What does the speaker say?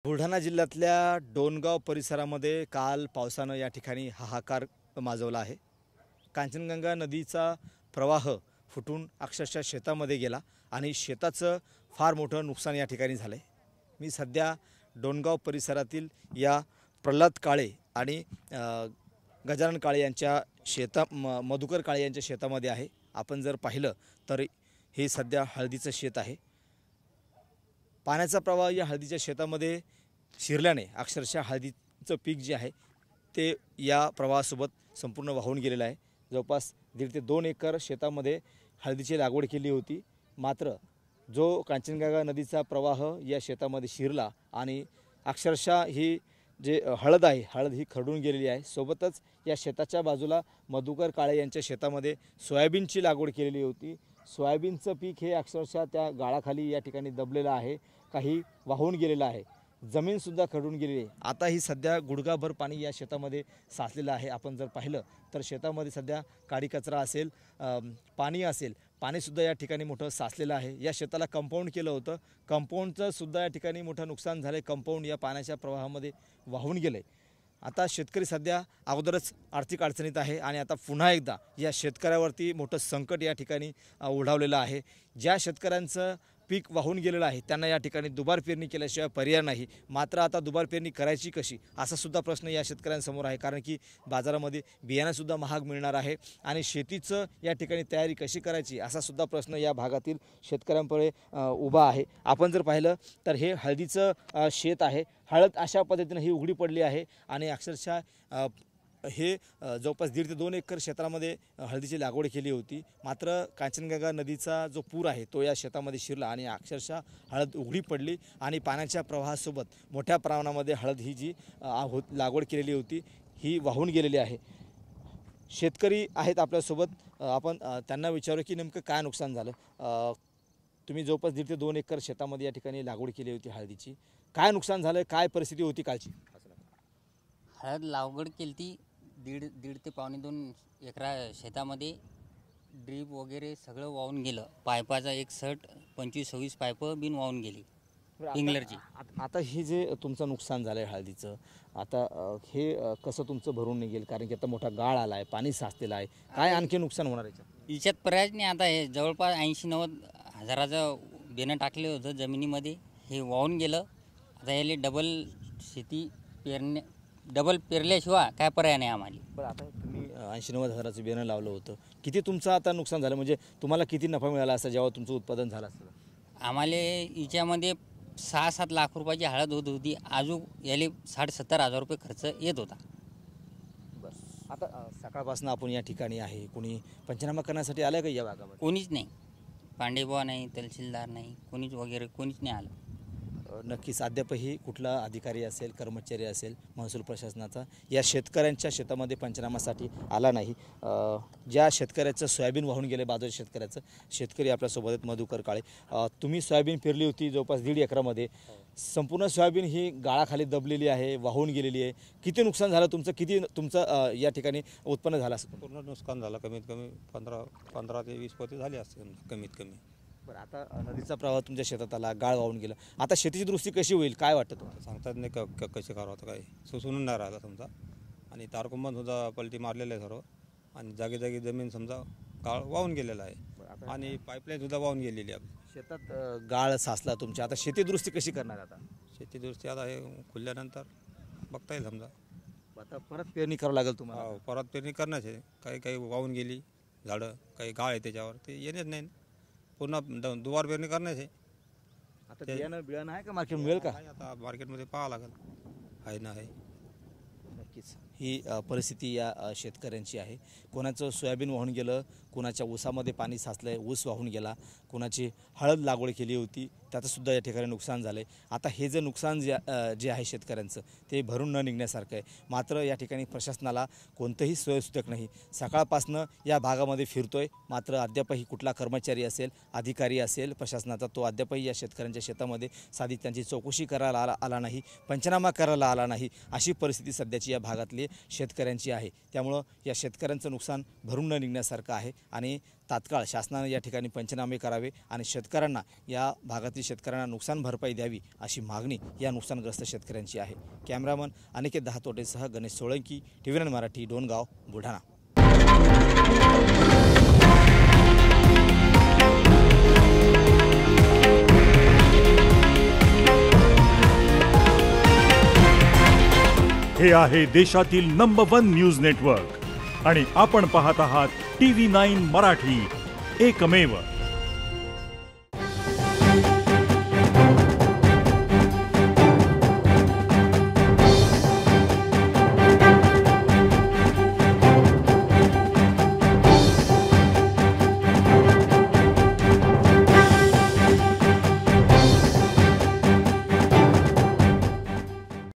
बुलढाणा जिल्ह्यातल्या डोणगाव परिसरामध्ये काल पावसानं या ठिकाणी हाहाकार माजवला आहे। कांचनगंगा नदीचा प्रवाह फुटून अक्षरशः शेतामध्ये गेला आणि शेताचं फार मोठं नुकसान या ठिकाणी झालं आहे। मी सध्या डोणगाव परिसरातील या प्रल्हाद काळे आणि गजानन काळे यांच्या मधुकर काळे यांच्या शेतामध्ये आहे। आपण जर पाहिलं तर हे सध्या हळदीचं शेत आहे। पाण्याचा प्रवाह या हळदीच्या शेतामध्ये शिरल्याने अक्षरशः हळदीचं पीक जे आहे ते या प्रवाहासोबत संपूर्ण वाहून गेलेलं आहे। जवळपास 1.5 ते 2 एकर शेतामध्ये हळदीची लागवड केली होती, मात्र जो कांचनगंगा नदीचा प्रवाह या शेतामध्ये शिरला आणि अक्षरशः ही जे हळद आहे, हळद ही खरडून गेलेली आहे। सोबतच या शेताच्या बाजूला मधुकर काळे यांच्या शेतामध्ये सोयाबीनची लागवड केलेली होती। सोयाबीनचं पीक हे अक्षरशः त्या गाळाखाली या ठिकाणी दबलेलं आहे, काही वाहून गेलेलं आहे, जमीनसुद्धा खरडून गेलेली आहे। आता ही सध्या गुडघाभर पाणी या शेतामध्ये साचलेलं आहे। आपण जर पाहिलं तर शेतामध्ये सध्या काडी कचरा असेल, पाणी असेल, पाणीसुद्धा या ठिकाणी मोठं साचलेलं आहे। या शेताला कंपाऊंड केलं होतं, कंपाऊंडचं सुद्धा या ठिकाणी मोठं नुकसान झालं आहे। कंपाऊंड या पाण्याच्या प्रवाहामध्ये वाहून गेलं आहे। आता शेतकरी सध्या अगोदरच आर्थिक अडचणीत आहे आणि आता पुन्हा एकदा या शेतकऱ्यावरती मोठं संकट या ठिकाणी ओढावलेलं आहे। ज्या शेतकऱ्यांचं पीक वाहून गेलेलं आहे त्यांना या ठिकाणी दुबार पेरणी केल्याशिवाय पर्याय नाही। मात्र आता दुबार पेरणी करायची कशी असा सुद्धा प्रश्न या शेतकऱ्यांसमोर आहे, कारण की बाजारामध्ये बियाणंसुद्धा महाग मिळणार आहे आणि शेतीचं या ठिकाणी तयारी कशी करायची असा सुद्धा प्रश्न या भागातील शेतकऱ्यांपुढे उभा आहे। आपण जर पाहिलं तर हे हळदीचं शेत आहे। हळद अशा पद्धतीने ही उघडी पडली आहे आणि अक्षरशः हे जवळपास 1.5 ते 2 एकर क्षेत्रामध्ये हळदीची लागवड केली होती, मात्र कांचनगंगा नदीचा जो पूर आहे तो या शेतामध्ये शिरला आणि अक्षरशः हळद उघडी पडली आणि पाण्याच्या प्रवाहासोबत मोठ्या प्रमाणामध्ये हळद ही जी लागवड केलेली होती ही वाहून गेलेली आहे। शेतकरी आहेत आपल्यासोबत, आपण त्यांना विचारू की नेमकं काय नुकसान झालं। तुम्ही जवळपास 1.5 ते 2 एकर शेतामध्ये या ठिकाणी लागवड केली होती हळदीची, काय नुकसान झालं, काय परिस्थिती होती कालची? हळद लागवड केली ती दीड ते पावणे 2 एकरा शेतामध्ये ड्रीप वगैरे सगळं वाहून गेलं। पाईपाचा एक सट 25-26 पाईपं बिन वाहून गेली इंग्लरची। आता हे जे तुमचं नुकसान झालं आहे हळदीचं, आता हे कसं तुमचं भरून निघेल, कारण की आता मोठा गाळ आला आहे, पाणी साचलेलं आहे, काय आणखी नुकसान होणार याच्यात पर्यायच नाही। आता हे जवळपास 80-90 हजाराचं बेणं टाकलं होतं जमिनीमध्ये, हे वाहून गेलं। आता याला शेती डबल पेरल्याशिवाय काय पर्याय नाही आम्हाला। बरं, आता तुम्ही 80-90 हजाराचं बियाणं लावलं होतं, किती तुमचं आता नुकसान झालं, म्हणजे तुम्हाला किती नफा मिळाला असं जेव्हा तुमचं उत्पादन झालं असतं? आम्हाला याच्यामध्ये 6-7 लाख रुपयाची हळद होत होती, अजून याला 60-70 हजार रुपये खर्च येत होता। बरं, आता सकाळपासून आपण या ठिकाणी आहे, कोणी पंचनामा करण्यासाठी आलं का या भागामध्ये? कोणीच नाही, पांडेबुवा नाही, तहसीलदार नाही, कोणीच नाही आलं। नक्कीच अद्यापही कुठला अधिकारी असेल, कर्मचारी असेल महसूल प्रशासनाचा या शेतकऱ्यांच्या शेतामध्ये पंचनामासाठी आला नाही। ज्या शेतकऱ्याचं सोयाबीन वाहून गेले, बाजूच्या शेतकऱ्याचं, शेतकरी आपल्यासोबत आहेत मधुकर काळे, तुम्ही सोयाबीन पेरली होती जवळपास 1.5 एकरामध्ये, संपूर्ण सोयाबीन ही गाळाखाली दबलेली आहे, वाहून गेलेली आहे, किती नुकसान झालं तुमचं, किती तुमचं या ठिकाणी उत्पन्न झालं असतं? पूर्ण नुकसान झालं, कमीत कमी 15 ते 20 पोते झाले असते कमीत कमी। बरं, आता नदीचा प्रवाह तुमच्या शेतात आला, गाळ वाहून गेलं, आता शेतीची दुरुस्ती कशी होईल, काय वाटतं तुम्हाला? सांगतात नाही कसे करावं, आता काय सुसून नाही राहिला समजा, आणि तारकुंबन सुद्धा पलटी मारलेलं आहे सर्व, आणि जागी जागी जमीन समजा गाळ वाहून गेलेला आहे आणि पाईपलाईन सुद्धा वाहून गेलेली आहे। शेतात गाळ साचला तुमच्या, आता शेती दुरुस्ती कशी करणार? आता शेती दुरुस्ती आता हे खुलल्यानंतर बघता येईल समजा, आता परत पेरणी करावं लागेल तुम्हाला? परत पेरणी करण्याची आहे, काही वाहून गेली झाडं, काही गाळ आहे त्याच्यावर, ते येणेच नाही, पुन्हा दुबार पेरणी करण्याची। आता बियाणं आहे का, मार्केट मिळेल का? आता मार्केटमध्ये पाहावं लागेल, आहे ना आहे। नक्कीच ही परिस्थिती या शेतकऱ्यांची आहे। कोणाचं सोयाबीन वाहून गेलं, कोणाच्या ऊसामध्ये पाणी साचलं आहे, ऊस वाहून गेला, कोणाची हळद लागवड केली होती त्याचंसुद्धा या ठिकाणी नुकसान झालं आहे। आता हे जे नुकसान जे आहे शेतकऱ्यांचं ते भरून न निघण्यासारखं आहे, मात्र या ठिकाणी प्रशासनाला कोणतंही सोयसूचक नाही। सकाळपासनं या भागामध्ये फिरतोय, मात्र अद्यापही कुठला कर्मचारी असेल, अधिकारी असेल प्रशासनाचा, तो अद्यापही या शेतकऱ्यांच्या शेतामध्ये साधी त्यांची चौकशी करायला आला नाही, पंचनामा करायला आला नाही, अशी परिस्थिती सध्याची या भागातली शेतकऱ्यांची आहे। त्यामुळं या शेतकऱ्यांचं नुकसान भरून न निघण्यासारखं आहे। आणि तात्काळ शासनानं या ठिकाणी पंचनामे करावे आणि शेतकऱ्यांना, या भागातील शेतकऱ्यांना नुकसान भरपाई द्यावी अशी मागणी या नुकसानग्रस्त शेतकऱ्यांची आहे. कॅमेरामन अनिकेत दहातोटेसह गणेश सोळंकी, TV9 मराठी, डोणगाव, बुलढाणा. हे आहे देशातील नंबर 1 न्यूज नेटवर्क आणि आपण पाहत आहात TV9 मराठी, एकमेव.